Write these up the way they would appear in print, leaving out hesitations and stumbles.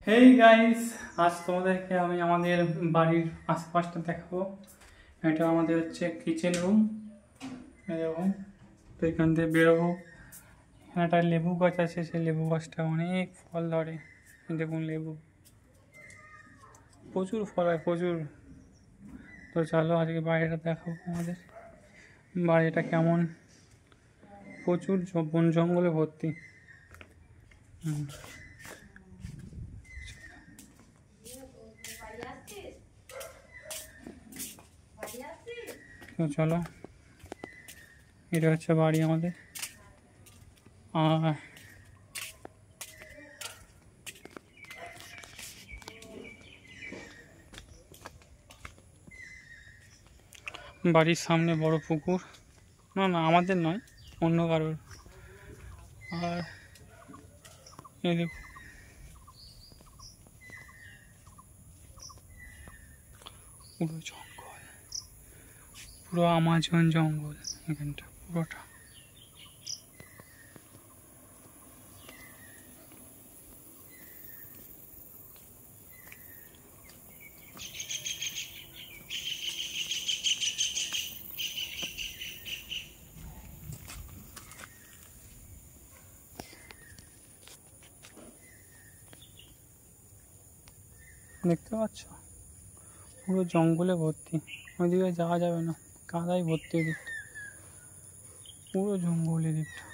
Hey guys, আজ তোমাদেরকে আমি আমাদের বাড়ির আশেপাশটা দেখাবো। এটা আমাদের হচ্ছে কিচেন রুম। এরকম তো এখান থেকে বেরোবো। এখানে একটা লেবু গাছ আছে, সেই লেবু গাছটা অনেক ফল ধরে। দেখুন লেবু, প্রচুর ফল হয় প্রচুর। তো চলো আজকে বাড়িটা দেখাবো আমাদের বাড়িটা কেমন। প্রচুর বন জঙ্গলে ভর্তি। তো চলো, এটা হচ্ছে বাড়ি আমাদের। আর বাড়ির সামনে বড় পুকুর, না না আমাদের নয়, অন্য কারোর। আর এই দেখো, পুরো জঙ্গল, পুরো আমাজন জঙ্গল এখানটা পুরোটা। দেখতে পাচ্ছ পুরো জঙ্গলে ভর্তি, ওইদিকে যাওয়া যাবে না, কাদায় ভর্তি এদিকটা, পুরো জঙ্গল এদিকটা।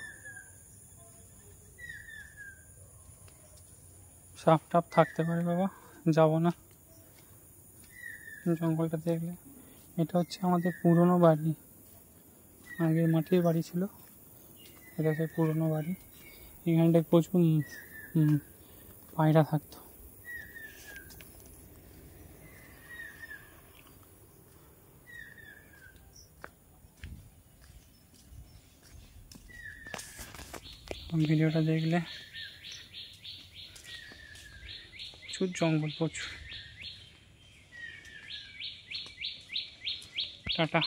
সাপ টাপ থাকতে পারে বাবা, যাব না জঙ্গলটা দেখলে। এটা হচ্ছে আমাদের পুরনো বাড়ি, আগে মাটির বাড়ি ছিল, এটা হচ্ছে পুরনো বাড়ি। এখানটায় প্রচুর পায়রা থাকতো। ভিডিওটা দেখলে, প্রচুর জঙ্গল প্রচুর। টাটা।